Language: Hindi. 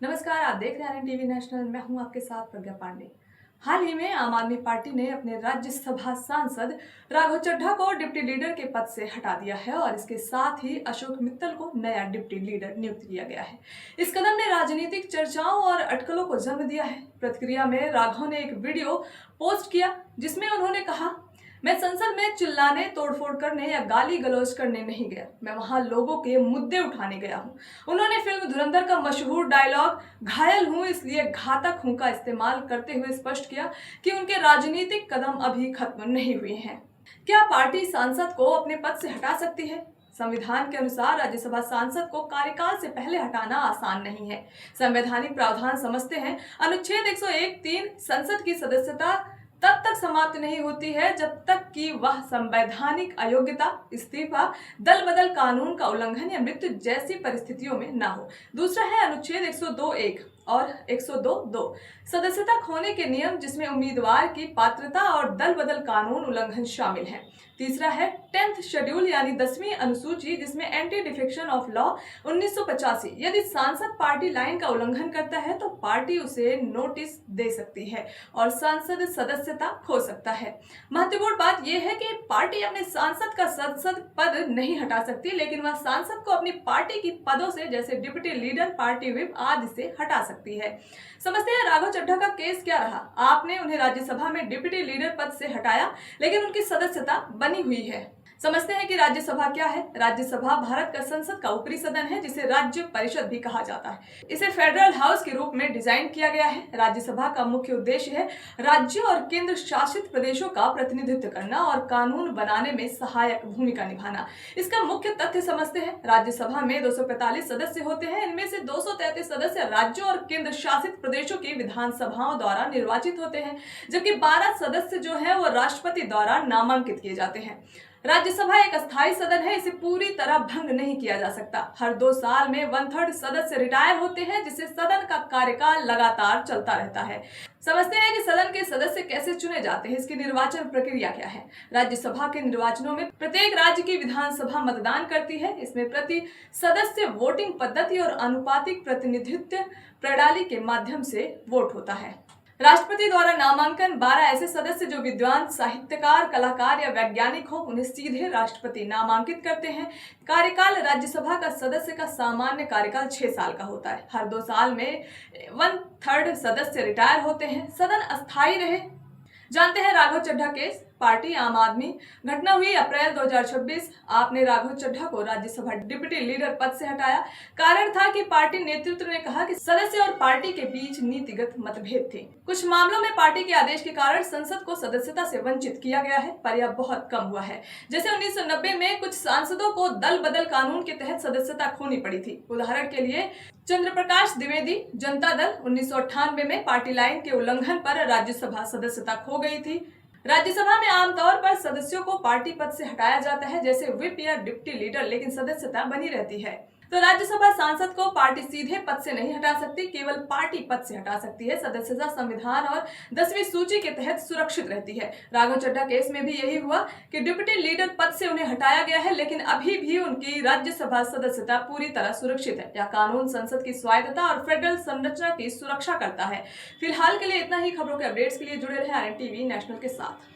नमस्कार, आप देख रहे हैं टीवी नेशनल। मैं हूं आपके साथ प्रज्ञा पांडे। हाल ही में आम आदमी पार्टी ने अपने राज्यसभा सांसद राघव चड्ढा को डिप्टी लीडर के पद से हटा दिया है और इसके साथ ही अशोक मित्तल को नया डिप्टी लीडर नियुक्त किया गया है। इस कदम ने राजनीतिक चर्चाओं और अटकलों को जन्म दिया है। प्रतिक्रिया में राघव ने एक वीडियो पोस्ट किया जिसमें उन्होंने कहा, मैं संसद में चिल्लाने, तोड़फोड़ करने या गाली गलौज करने नहीं गया। मैं वहां लोगों के मुद्दे उठाने गया हूं। उन्होंने फिल्म धुरंधर का मशहूर डायलॉग घायल हूं इसलिए घातक हूं का इस्तेमाल करते हुए स्पष्ट किया कि उनके राजनीतिक कदम अभी खत्म नहीं हुए हैं। क्या पार्टी सांसद को अपने पद से हटा सकती है? संविधान के अनुसार राज्यसभा सांसद को कार्यकाल से पहले हटाना आसान नहीं है। संवैधानिक प्रावधान समझते हैं, अनुच्छेद 101(3) संसद की सदस्यता तब तक समाप्त नहीं होती है जब तक कि वह संवैधानिक अयोग्यता, इस्तीफा, दल बदल कानून का उल्लंघन या मृत्यु जैसी परिस्थितियों में न हो। दूसरा है अनुच्छेद 102(1) और 102(2) सदस्यता खोने के नियम, जिसमें उम्मीदवार की पात्रता और दल बदल कानून उल्लंघन शामिल है। तीसरा है 10th शेड्यूल यानी 10वीं अनुसूची, जिसमें एंटी डिफेक्शन ऑफ लॉ 1985। यदि सांसद पार्टी लाइन का उल्लंघन करता है तो पार्टी उसे नोटिस दे सकती है और सांसद सदस्यता खो सकता है। महत्वपूर्ण बात यह है कि पार्टी अपने सांसद का संसद पद नहीं हटा सकती, लेकिन वह सांसद को अपनी पार्टी की पदों से, जैसे डिप्टी लीडर, पार्टी व्हिप आदि से हटा सकती है। समझते हैं राघव चड्ढा का केस क्या रहा। आपने उन्हें राज्यसभा में डिप्टी लीडर पद से हटाया, लेकिन उनकी सदस्यता बनी हुई है। समझते हैं कि राज्यसभा क्या है। राज्यसभा भारत का संसद का ऊपरी सदन है, जिसे राज्य परिषद भी कहा जाता है। इसे फेडरल हाउस के रूप में डिजाइन किया गया है। राज्यसभा का मुख्य उद्देश्य है राज्यों और केंद्र शासित प्रदेशों का प्रतिनिधित्व करना और कानून बनाने में सहायक भूमिका निभाना। इसका मुख्य तथ्य समझते हैं। राज्यसभा में 245 सदस्य होते हैं। इनमें से 233 सदस्य राज्यों और केंद्र शासित प्रदेशों की विधानसभाओं द्वारा निर्वाचित होते हैं, जबकि 12 सदस्य जो है वो राष्ट्रपति द्वारा नामांकित किए जाते हैं। राज्यसभा एक अस्थायी सदन है, इसे पूरी तरह भंग नहीं किया जा सकता। हर 2 साल में 1/3 सदस्य रिटायर होते हैं, जिससे सदन का कार्यकाल लगातार चलता रहता है। समझते हैं कि सदन के सदस्य कैसे चुने जाते हैं, इसकी निर्वाचन प्रक्रिया क्या है। राज्यसभा के निर्वाचनों में प्रत्येक राज्य की विधानसभा मतदान करती है। इसमें प्रति सदस्य वोटिंग पद्धति और आनुपातिक प्रतिनिधित्व प्रणाली के माध्यम से वोट होता है। राष्ट्रपति द्वारा नामांकन 12 ऐसे सदस्य जो विद्वान, साहित्यकार, कलाकार या वैज्ञानिक हो, उन्हें सीधे राष्ट्रपति नामांकित करते हैं। कार्यकाल राज्यसभा का सदस्य का सामान्य कार्यकाल 6 साल का होता है। हर 2 साल में 1/3 सदस्य रिटायर होते हैं। सदन अस्थायी रहे। जानते हैं राघव चड्ढा केस। पार्टी आम आदमी। घटना हुई अप्रैल 2026। आपने राघव चड्ढा को राज्यसभा डिप्टी लीडर पद से हटाया। कारण था कि पार्टी नेतृत्व ने कहा कि सदस्य और पार्टी के बीच नीतिगत मतभेद थे। कुछ मामलों में पार्टी के आदेश के कारण संसद को सदस्यता से वंचित किया गया है, पर यह बहुत कम हुआ है। जैसे 1990 में कुछ सांसदों को दल बदल कानून के तहत सदस्यता खोनी पड़ी थी। उदाहरण के लिए चंद्र प्रकाश द्विवेदी, जनता दल 1998 में पार्टी लाइन के उल्लंघन पर राज्यसभा सदस्यता खो गई थी। राज्यसभा में आमतौर पर सदस्यों को पार्टी पद से हटाया जाता है, जैसे व्हिप या डिप्टी लीडर, लेकिन सदस्यता बनी रहती है। तो राज्यसभा सांसद को पार्टी सीधे पद से नहीं हटा सकती, केवल पार्टी पद से हटा सकती है। सदस्यता संविधान और 10वीं सूची के तहत सुरक्षित रहती है। राघव चड्ढा केस में भी यही हुआ कि डिप्टी लीडर पद से उन्हें हटाया गया है, लेकिन अभी भी उनकी राज्यसभा सदस्यता पूरी तरह सुरक्षित है। यह कानून संसद की स्वायत्तता और फेडरल संरचना की सुरक्षा करता है। फिलहाल के लिए इतना ही। खबरों के अपडेट्स के लिए जुड़े रहे आरएन टीवी नेशनल के साथ।